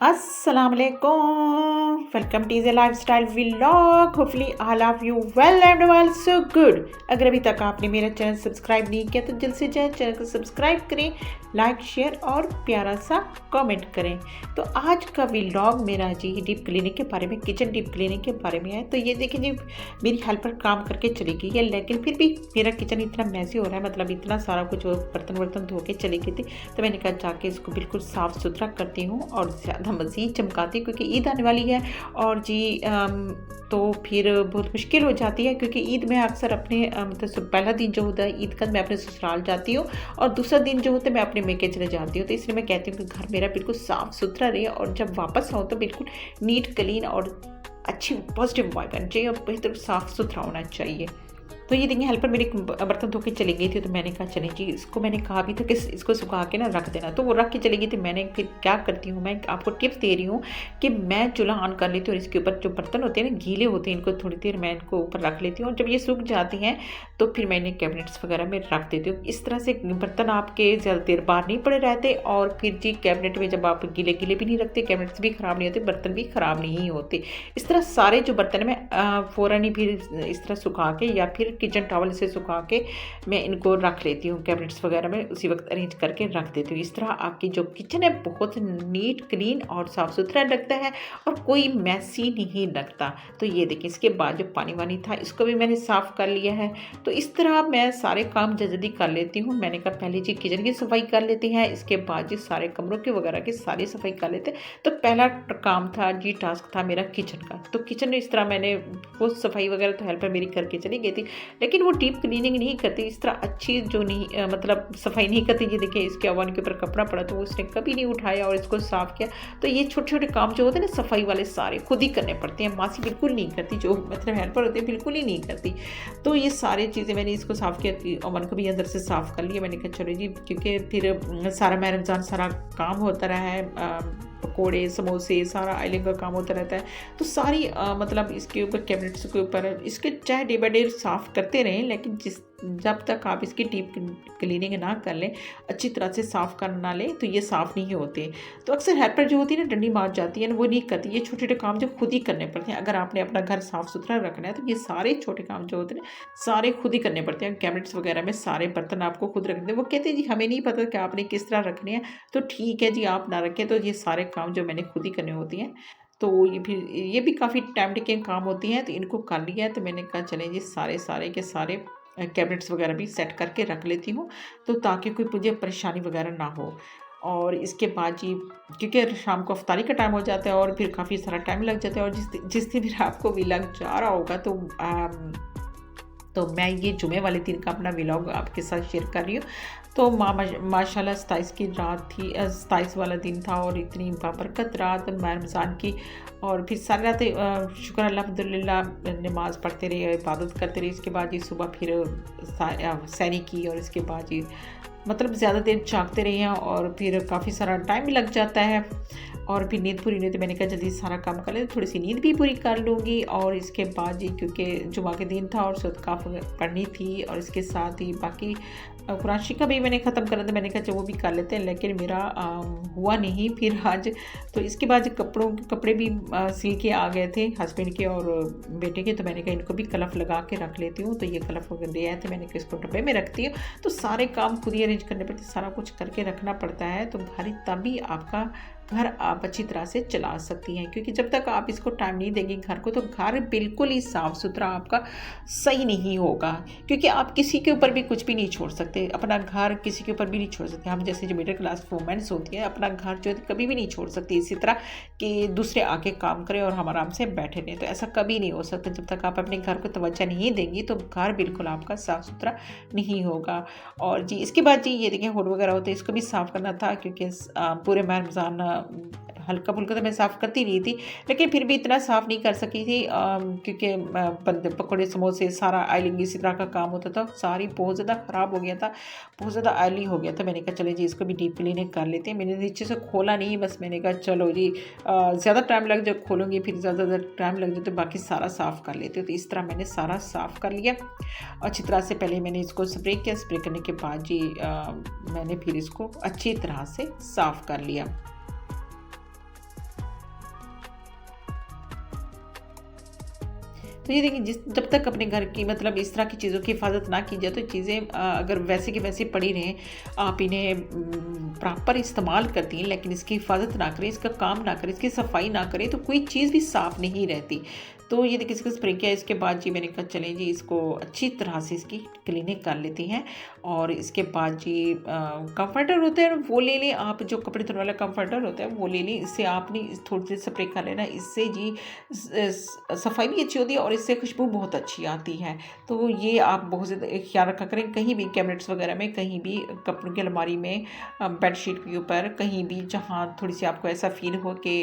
Assalamualaikum. Welcome to the lifestyle vlog. Hopefully all of you well and well so good. अगर अभी तक आपने मेरा चैनल सब्सक्राइब नहीं किया तो जल्द से जल्द चैनल को सब्सक्राइब करें, लाइक शेयर और प्यारा सा कमेंट करें। तो आज का व्लॉग मेरा जी डीप क्लीनिंग के बारे में, किचन डीप क्लीनिंग के बारे में है। तो ये देखिए जी, मेरी हेल्पर काम करके चली गई है, लेकिन फिर भी मेरा किचन इतना मैसी हो रहा है, मतलब इतना सारा कुछ बर्तन वर्तन धो के चली गई थी। तो मैंने कहा जाके इसको बिल्कुल साफ़ सुथरा करती हूँ और ज़्यादा मज़ीद चमकाती हूँ, क्योंकि ईद आने वाली है और जी तो फिर बहुत मुश्किल हो जाती है, क्योंकि ईद में अक्सर अपने मतलब पहला दिन जो होता है ईद का मैं अपने ससुराल जाती हूँ और दूसरा दिन जो होता है मैं अपने मेके चले जाती हूँ। तो इसलिए मैं कहती हूँ कि घर मेरा बिल्कुल साफ़ सुथरा रहे और जब वापस आऊँ तो बिल्कुल नीट क्लीन और अच्छी पॉजिटिव वाइब आनी चाहिए और बेहतर साफ़ सुथरा होना चाहिए। तो ये देखिए, हेल्पर मेरी बर्तन धो के चली गई थी, तो मैंने कहा चलें जी, इसको मैंने कहा भी था कि इसको सुखा के ना रख देना, तो वो रख के चली गई थी। मैंने फिर क्या करती हूँ, मैं आपको टिप्स दे रही हूँ कि मैं चूल्हा ऑन कर लेती हूँ और इसके ऊपर जो बर्तन होते हैं ना गीले होते हैं, इनको थोड़ी देर मैं इनको ऊपर रख लेती हूँ और जब ये सूख जाती हैं तो फिर मैं इन्हें कैबिनेट्स वगैरह में रख देती हूँ। इस तरह से बर्तन आपके ज़्यादा देर बाहर नहीं पड़े रहते और फिर जी कैबिनेट में जब आप गीले गीले भी नहीं रखते, कैबिनेट्स भी ख़राब नहीं होते, बर्तन भी ख़राब नहीं होते। इस तरह सारे जो बर्तन मैं फ़ौरन ही फिर इस तरह सुखा के या फिर किचन टॉवल से सुखा के मैं इनको रख लेती हूँ कैबिनेट्स वगैरह में, उसी वक्त अरेंज करके रख देती हूँ। इस तरह आपकी जो किचन है बहुत नीट क्लीन और साफ़ सुथरा लगता है और कोई मैसी नहीं लगता। तो ये देखिए, इसके बाद जो पानी वानी था इसको भी मैंने साफ़ कर लिया है। तो इस तरह मैं सारे काम जल्दी कर लेती हूँ। मैंने कहा पहले जी किचन की सफाई कर लेते हैं, इसके बाद जी सारे कमरों के वगैरह की सारी सफाई कर लेते हैं। तो पहला काम था जी, टास्क था मेरा किचन का। तो किचन इस तरह मैंने वो सफाई वगैरह तो हेल्पर मेरी करके चली गई थी, लेकिन वो डीप क्लीनिंग नहीं करती, इस तरह अच्छी जो नहीं मतलब सफाई नहीं करती। ये देखिए, इसके ओवन के ऊपर कपड़ा पड़ा तो उसने कभी नहीं उठाया और इसको साफ़ किया। तो ये छोटे छोटे काम जो होते हैं ना सफाई वाले, सारे खुद ही करने पड़ते हैं। मासी बिल्कुल नहीं करती, जो मतलब हेल्पर होते हैं बिल्कुल ही नहीं करती। तो ये सारी चीज़ें मैंने इसको साफ़ किया, ओवन को भी अंदर से साफ़ कर लिया। मैंने कहा चलो जी, क्योंकि फिर सारा मैं रमज़ान सारा काम होता रहा है, पकोड़े समोसे सारा आइलिंग का काम होता रहता है। तो सारी मतलब इसके ऊपर कैबिनेट्स के ऊपर इसके चाहे डे बाई डे साफ़ करते रहें, लेकिन जब तक आप इसकी डीप क्लीनिंग ना कर लें, अच्छी तरह से साफ़ कर ना लें, तो ये साफ़ नहीं होते। तो अक्सर हेल्पर जो होती है ना डंडी मार जाती है ना, वो नहीं करती। ये छोटे छोटे काम जो खुद ही करने पड़ते हैं। अगर आपने अपना घर साफ़ सुथरा रखना है तो ये सारे छोटे काम जो होते हैं सारे खुद ही करने पड़ते हैं। कैबिनेट्स वगैरह में सारे बर्तन आपको खुद रखने, वो कहते हैं जी हमें नहीं पता कि आपने किस तरह रखने हैं, तो ठीक है जी आप ना रखें। तो ये सारे काम जो मैंने खुद ही करने होती हैं, तो ये भी काफ़ी टाइम टेकिंग काम होती हैं। तो इनको कर लिया है, तो मैंने कहा चलें जी सारे के सारे कैबिनेट्स वगैरह भी सेट करके रख लेती हूँ, तो ताकि कोई मुझे परेशानी वगैरह ना हो। और इसके बाद जी, क्योंकि शाम को अफ्तारी का टाइम हो जाता है और फिर काफ़ी सारा टाइम लग जाता है और जिस दिन फिर आपको भी लग जा रहा होगा, तो मैं ये जुमे वाले दिन का अपना व्लॉग आपके साथ शेयर कर रही हूँ। तो माशाल्लाह 27 की रात थी, 27 वाला दिन था और इतनी बाबरकत रात रमज़ान की। और फिर सारी रात शुक्र अल्हम्दुलिल्लाह नमाज़ पढ़ते रहे, इबादत करते रहे। इसके बाद ये सुबह फिर सैरी की और इसके बाद ये मतलब ज़्यादा देर जागते रहे हैं और फिर काफ़ी सारा टाइम लग जाता है और फिर नींद पूरी नहीं, तो मैंने कहा जल्दी सारा काम कर ले, थोड़ी सी नींद भी पूरी कर लूँगी। और इसके बाद जी, क्योंकि जुमा के दिन था और सूरत काफ़ पढ़नी थी और इसके साथ ही बाकी कुरान शरीफ का भी मैंने ख़त्म करना था। मैंने कहा चलो वो भी कर लेते हैं, लेकिन मेरा हुआ नहीं फिर आज। तो इसके बाद कपड़े भी सिल के आ गए थे हस्बैंड के और बेटे के, तो मैंने कहा इनको भी कलफ लगा के रख लेती हूँ। तो ये कलफ वगैरह ले आए थे, मैंने कहा इसको डब्बे में रखती हूँ। तो सारे काम खुद ही अरेंज करने पड़ते, सारा कुछ करके रखना पड़ता है। तो तभी आपका घर आप अच्छी तरह से चला सकती हैं, क्योंकि जब तक आप इसको टाइम नहीं देंगे घर को, तो घर बिल्कुल ही साफ़ सुथरा आपका सही नहीं होगा। क्योंकि आप किसी के ऊपर भी कुछ भी नहीं छोड़ सकते, अपना घर किसी के ऊपर भी नहीं छोड़ सकते। हम जैसे जो मिडिल क्लास वुमेन्स होती हैं, अपना घर जो है कभी भी नहीं छोड़ सकती इसी तरह कि दूसरे आके काम करें और हम आराम से बैठे रहें। तो ऐसा कभी नहीं हो सकता। जब तक आप अपने घर को तवज्जो नहीं देंगी तो घर बिल्कुल आपका साफ़ सुथरा नहीं होगा। और जी इसके बाद जी ये देखिए, होड वगैरह होते हैं, इसको भी साफ़ करना था, क्योंकि पूरे माह रमज़ान हल्का फुल्का तो मैं साफ़ करती रही थी, लेकिन फिर भी इतना साफ़ नहीं कर सकी थी, क्योंकि पकौड़े समोसे सारा आयलिंग इसी तरह का काम होता था। सारी बहुत ज़्यादा ख़राब हो गया था, बहुत ज़्यादा ऑयली हो गया था। मैंने कहा चले जी इसको भी डीप क्लीनिंग कर लेते हैं। मैंने नीचे से खोला नहीं, बस मैंने कहा चलो जी ज़्यादा टाइम लग जाए, खोलूँगी फिर ज़्यादा टाइम लग जाए, तो बाकी सारा साफ़ कर लेते हो। तो इस तरह मैंने सारा साफ़ कर लिया अच्छी तरह से। पहले मैंने इसको स्प्रे किया, स्प्रे करने के बाद जी मैंने फिर इसको अच्छी तरह से साफ़ कर लिया। तो ये देखिए जब तक अपने घर की मतलब इस तरह की चीज़ों की हिफाजत ना की जाए तो चीज़ें अगर वैसे की वैसे पड़ी रहें, आप इन्हें प्रॉपर इस्तेमाल करती हैं लेकिन इसकी हिफाजत ना करें, इसका काम ना करें, इसकी सफाई ना करें तो कोई चीज़ भी साफ़ नहीं रहती। तो ये देखिए इसको स्प्रे किया, इसके बाद जी मैंने कहा चलें जी इसको अच्छी तरह से इसकी क्लीनिंग कर लेती हैं। और इसके बाद जी कंफर्टर होता है वो ले लें आप, जो कपड़े धोने वाला कंफर्टर होता है वो ले लें। इससे आपने थोड़ी सी स्प्रे कर लेना, इससे जी सफाई भी अच्छी होती है और इससे खुशबू बहुत अच्छी आती है। तो ये आप बहुत ज़्यादा ख्याल रखा करें, कहीं भी कैबिनेट्स वगैरह में, कहीं भी कपड़ों की अलमारी में, बेडशीट के ऊपर, कहीं भी जहाँ थोड़ी सी आपको ऐसा फील हो कि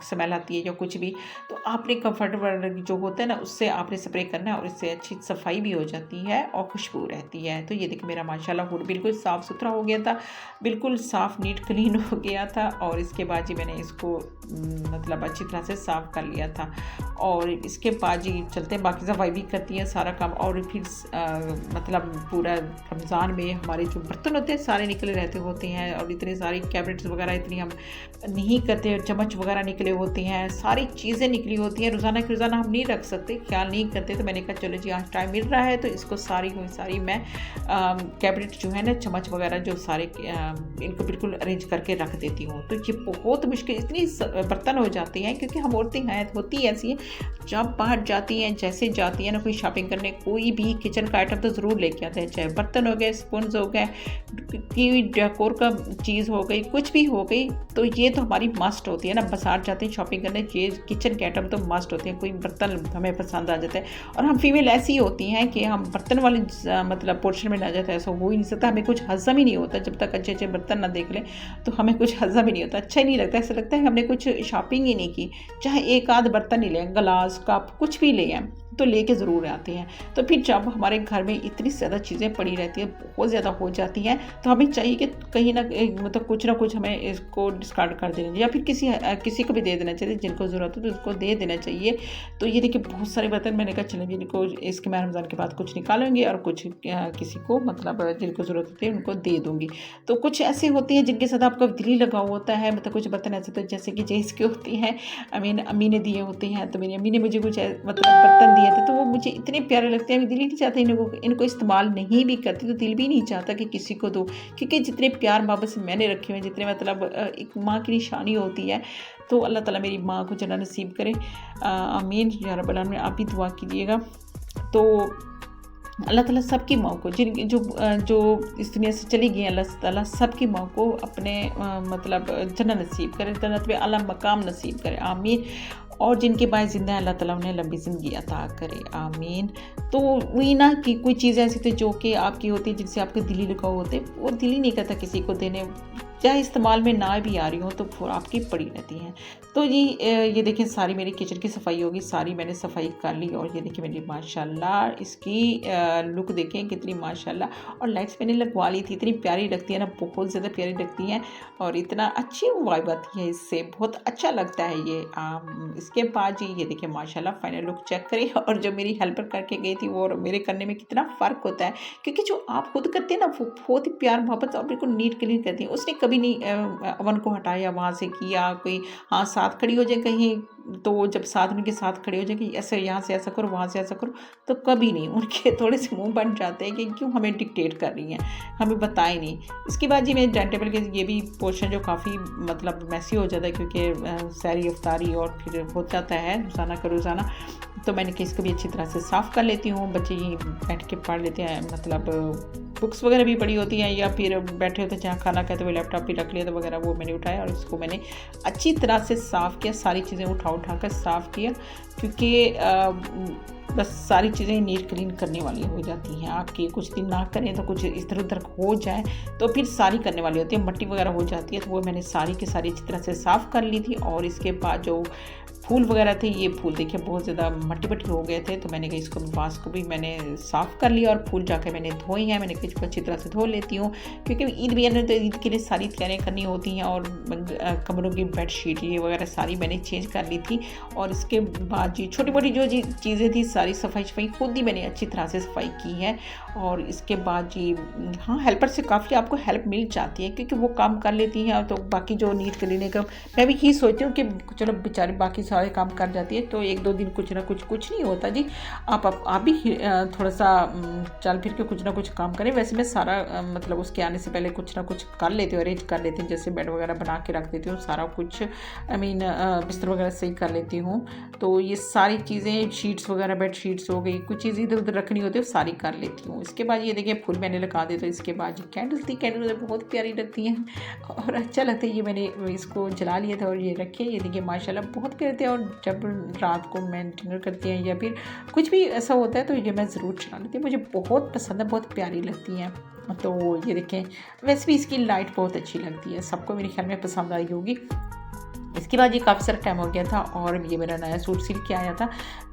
स्मेल आती है या कुछ भी, तो आपने कंफर्टेबल जो होता है ना उससे आपने स्प्रे करना है और इससे अच्छी सफाई भी हो जाती है और खुशबू रहती है। तो ये देखिए मेरा माशाल्लाह हुड बिल्कुल साफ़ सुथरा हो गया था, बिल्कुल साफ़ नीट क्लीन हो गया था। और इसके बाद जी मैंने इसको मतलब अच्छी तरह से साफ़ कर लिया था। और इसके बाद जी चलते हैं, बाकी सफाई भी करती हैं सारा काम। और फिर मतलब पूरा रमज़ान में हमारे जो बर्तन होते हैं सारे निकले रहते होते हैं और इतने सारे कैबिनेट्स वगैरह इतनी हम नहीं करते, चम्मच वगैरह निकले होते हैं, सारी चीज़ें निकली होती हैं, रोज़ाना की रोज़ाना हम नहीं रख सकते, ख्याल नहीं करते। तो मैंने कहा चलो जी आज टाइम मिल रहा है तो इसको सारी मैं कैबिनेट जो है ना, चम्मच वगैरह जो सारे इनको बिल्कुल अरेंज करके रख देती हूँ। तो ये बहुत मुश्किल, इतनी बर्तन हो जाती हैं क्योंकि हम औरतें हैं, होती ऐसी हैं, जब बाहर जाती हैं, जैसे जाती हैं ना कोई शॉपिंग करने, कोई भी किचन का आइटम तो ज़रूर लेके आते हैं, चाहे बर्तन हो गए, स्पून्स हो गए, कोई डेकोर का चीज़ हो गई, कुछ भी हो गई, तो ये तो हमारी मस्ट होती है ना। बाजार जाते हैं शॉपिंग करने, ये किचन के आइटम तो मस्ट होते हैं, कोई बर्तन हमें पसंद आ जाता है। और हम फीमेल ऐसी होती हैं कि हम बर्तन वाले मतलब पोर्शन में ना जाते, ऐसा हो ही नहीं सकता, हमें कुछ हज़म ही नहीं होता जब तक अच्छे अच्छे बर्तन ना देख लें, तो हमें कुछ हज़म ही नहीं होता, अच्छा ही नहीं लगता, ऐसा लगता है हमने कुछ शॉपिंग ही नहीं की। चाहे एक आध बर्तन ही लें, गिलास कप कुछ भी ले आएं तो लेके ज़रूर आते हैं। तो फिर जब हमारे घर में इतनी ज़्यादा चीज़ें पड़ी रहती हैं, बहुत ज़्यादा हो जाती हैं, तो हमें चाहिए कि कहीं ना मतलब कुछ ना कुछ हमें इसको डिस्कार्ड कर देना चाहिए या फिर किसी को भी दे देना चाहिए, जिनको ज़रूरत हो तो उसको दे देना चाहिए। तो ये देखिए बहुत सारे बर्तन मैंने कहा चलें जिनको इसके मैं रमज़ान के बाद कुछ निकालूंगी और कुछ किसी को मतलब जिनको ज़रूरत होती है उनको दे दूँगी। तो कुछ ऐसे होते हैं जिनके साथ आपका दिल ही लगा होता है, मतलब कुछ बर्तन ऐसे तो जैसे कि जेस के होती हैं, अम्मी ने दिए होते हैं, तो मेरी अम्मी ने मुझे कुछ मतलब बर्तन दिए थे तो वो मुझे इतने प्यारे लगते हैं, दिल ही नहीं चाहता इनको इस्तेमाल नहीं भी करती तो दिल भी नहीं चाहता कि किसी को दो, क्योंकि जितने प्यार मोहब्बत से मैंने रखे हुए हैं, जितने मतलब एक माँ की निशानी होती है, तो अल्लाह ताला मेरी माँ को जन्नत नसीब करे, आमीन या रब्बल आलमीन। आप भी दुआ कीजिएगा। तो अल्लाह ताला सबकी माँ को जो इस दुनिया से चली गई, अल्लाह ताला सबकी माँ को अपने मतलब जन्नत नसीब करे, जन्नत में आला मकाम नसीब करे, आमीन। और जिनके बाएं ज़िंदा है अल्लाह ताला उन्हें लंबी ज़िंदगी अता करे, आमीन। तो वही ना कि कोई चीज़ें ऐसी थी जो कि आपकी होती है जिनसे आपके दिल ही लगाव होते, वो दिल ही नहीं करता किसी को देने, चाहे इस्तेमाल में ना भी आ रही हो तो फिर आपकी पड़ी रहती हैं। तो ये देखिए सारी मेरी किचन की सफाई होगी, सारी मैंने सफाई कर ली। और ये देखिए मेरी माशाल्लाह इसकी लुक देखें कितनी माशाल्लाह। और लाइट्स मैंने लगवा ली थी, इतनी प्यारी लगती है ना, बहुत ज़्यादा प्यारी लगती हैं और इतना अच्छी वाइब आती है इससे, बहुत अच्छा लगता है ये। इसके बाद जी ये देखिए माशाल्लाह फाइनल लुक चेक करें। और जो मेरी हेल्पर करके गई थी वो और मेरे करने में कितना फ़र्क होता है, क्योंकि जो आप खुद करते हैं ना वो बहुत ही प्यार मोहब्बत और बिल्कुल नीट क्लीन करती हैं। उसने कभी नहीं अवन को हटाया, वहाँ से किया कोई, हाँ साथ खड़ी हो जाए कहीं, तो जब साथ उनके साथ खड़े हो जाए कि ऐसे यहाँ से ऐसा करो, वहाँ से ऐसा करो, तो कभी नहीं। उनके थोड़े से मुंह बन जाते हैं कि क्यों हमें डिक्टेट कर रही हैं, हमें बताए नहीं। इसके बाद जी मेरे डाइनिंग टेबल के ये भी पोर्शन जो काफ़ी मतलब मैसी हो जाता है, क्योंकि सहरी अफ्तारी और फिर हो जाता है रोज़ाना का रोज़ाना, तो मैंने कि इसको भी अच्छी तरह से साफ़ कर लेती हूँ। बच्चे यहीं बैठ के पढ़ लेते हैं, मतलब बुक्स वगैरह भी पड़ी होती हैं या फिर बैठे होते हैं जहाँ खाना खाते हुए लैपटॉप भी रख लिया तो वगैरह, वो मैंने उठाया और इसको मैंने अच्छी तरह से साफ़ किया, सारी चीज़ें उठा कर साफ़ किया, क्योंकि बस सारी चीज़ें नीट क्लीन करने वाली हो जाती हैं। आपकी कुछ दिन ना करें तो कुछ इधर उधर हो जाए तो फिर सारी करने वाली होती है, मट्टी वगैरह हो जाती है, तो वो मैंने सारी की सारी अच्छी तरह से साफ़ कर ली थी। और इसके बाद जो फूल वगैरह थे, ये फूल देखिए बहुत ज़्यादा मट्टी हो गए थे, तो मैंने कहा इसको वास को भी मैंने साफ़ कर लिया और फूल जाकर मैंने धोए हैं। मैंने इसको अच्छी तरह से धो लेती हूँ, क्योंकि ईद भी है तो ईद के लिए सारी तैयारियाँ करनी होती हैं। और कमरों की बेडशीट ये वगैरह सारी मैंने चेंज कर ली थी। और इसके बाद जी छोटी मोटी जो चीज़ें थी सारी सफाई खुद ही मैंने अच्छी तरह से सफाई की है। और इसके बाद जी हाँ, हेल्पर से काफ़ी आपको हेल्प मिल जाती है, क्योंकि वो काम कर लेती हैं। तो बाकी जो नीट क्लीनिंग का मैं भी यही सोचती हूँ कि चलो बेचारे बाकी सारे काम कर जाती है। तो 1-2 दिन कुछ नहीं होता जी। आप भी थोड़ा सा चल फिर के कुछ ना कुछ काम करें। वैसे मैं सारा मतलब उसके आने से पहले कुछ ना कुछ कर लेती हूँ, अरेंज कर लेती हूँ, जैसे बेड वगैरह बना के रख देती हूँ, सारा कुछ बिस्तर वगैरह सही कर लेती हूँ। तो ये सारी चीज़ें, शीट्स वगैरह, बेड शीट्स हो गई, कुछ चीज़ें इधर उधर रखनी होती है, वो सारी कर लेती हूँ। इसके बाद ये देखिए फूल मैंने लगा दिए। तो इसके बाद जो कैंडल्स थी, कैंडल मुझे बहुत प्यारी लगती हैं और अच्छा लगता है। ये मैंने इसको जला लिया था और ये रखे, ये देखिए माशाल्लाह बहुत प्यारे थे। और जब रात को मैं डिनर करती हैं या फिर कुछ भी ऐसा होता है तो ये मैं ज़रूर चला लेती हूँ, मुझे बहुत पसंद है, बहुत प्यारी लगती हैं। तो ये देखें, वैसे भी इसकी लाइट बहुत अच्छी लगती है, सबको मेरे ख्याल में पसंद आई होगी। इसके बाद ये काफ़ी सारा टाइम हो गया था और ये मेरा नया सूट सिल के आया था।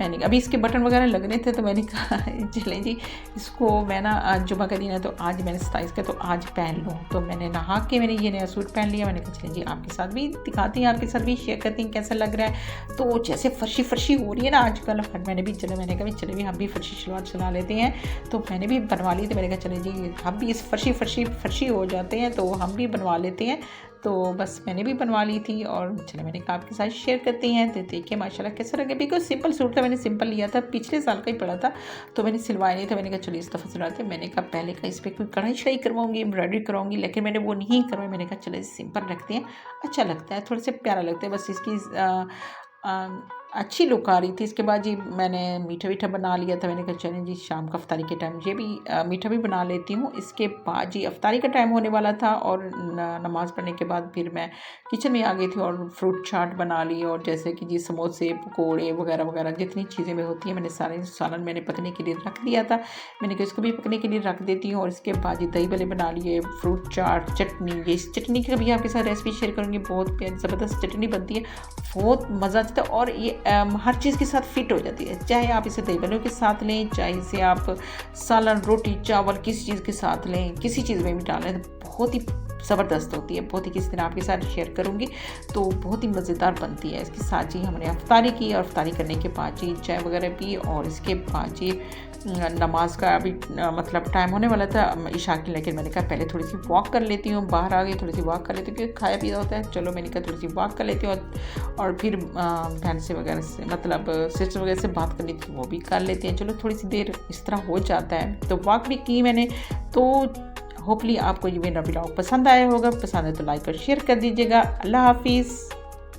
मैंने अभी इसके बटन वगैरह लगने थे तो मैंने कहा चलें जी, इसको मैं ना जुम्मा का दिन है तो आज मैंने 27 का तो आज पहन लूँ। तो मैंने नहा के मैंने ये नया सूट पहन लिया। मैंने कहा चलें जी आपके साथ भी दिखाती हैं, आपके साथ भी शेयर करती हैं कैसा लग रहा है। तो जैसे फर्शी हो रही है ना आजकल, मैंने भी मैंने कहा चले भी हम भी फर्शी शलवार चला लेते हैं। तो मैंने भी बनवा ली। तो मैंने कहा चले जी हम भी इस फर्शी हो जाते हैं तो हम भी बनवा लेते हैं। तो बस मैंने भी बनवा ली थी और चलो मैंने कहा आपके साथ शेयर करती हैं। तो देखिए माशाल्लाह कैसा लगे। बिकॉज सिंपल सूट था, मैंने सिंपल लिया था, पिछले साल का ही पड़ा था तो मैंने सिलवाया नहीं था। मैंने कहा चलो इस दफ़ा सिलवाते। मैंने कहा पहले का इस पर कोई कढ़ाई शढ़ाई करवाऊँगी, एम्ब्रॉयडरी कराऊँगी, लेकिन मैंने वो नहीं करवाई। मैंने कहा चलो सिंपल रखते हैं, अच्छा लगता है, थोड़े से प्यारा लगता है, बस इसकी अच्छी लुक आ रही थी। इसके बाद जी मैंने मीठा बना लिया था। मैंने कहा चलें जी शाम का अफ्तारी के टाइम ये भी मीठा भी बना लेती हूँ। इसके बाद जी अफ्तारी का टाइम होने वाला था और नमाज़ पढ़ने के बाद फिर मैं किचन में आ गई थी और फ्रूट चाट बना ली। और जैसे कि जी समोसे, पकोड़े वगैरह जितनी चीज़ें में होती हैं मैंने सारे सालन मैंने पकने के लिए रख दिया था। मैंने कहा इसको भी पकने के लिए रख देती हूँ। और इसके बाद जी दही भल्ले बना लिए, फ्रूट चाट, चटनी। ये इस चटनी की भी आपके साथ रेसिपी शेयर करूँगी। बहुत प्यारी ज़बरदस्त चटनी बनती है, बहुत मज़ा आता है और ये हर चीज़ के साथ फिट हो जाती है। चाहे आप इसे दही भल्लों के साथ लें, चाहे इसे आप सालन, रोटी, चावल किसी चीज़ के साथ लें, किसी चीज़ में भी डालें, तो बहुत ही ज़बरदस्त होती है। बहुत ही किसी दिन आपके साथ शेयर करूँगी। तो बहुत ही मज़ेदार बनती है। इसके साथ जी हमने अफ्तारी की और अफ्तारी करने के बाद जी चाय वगैरह पी। और इसके बाद जी नमाज का अभी मतलब टाइम होने वाला था इशा की, लेकिन मैंने कहा पहले थोड़ी सी वॉक कर लेती हूँ। बाहर आ गई, थोड़ी सी वॉक कर लेती हूँ क्योंकि खाया पिया होता है। चलो मैंने कहा थोड़ी सी वॉक कर लेती हूँ और फिर बहन से वगैरह से मतलब सिस्टर वगैरह से बात करनी थी वो भी कर लेते हैं। चलो थोड़ी सी देर इस तरह हो जाता है। तो वॉक भी की मैंने। तो होपफुली आपको ये मेरा ब्लॉग पसंद आया होगा। पसंद है तो लाइक और शेयर कर दीजिएगा। अल्लाह हाफिज़।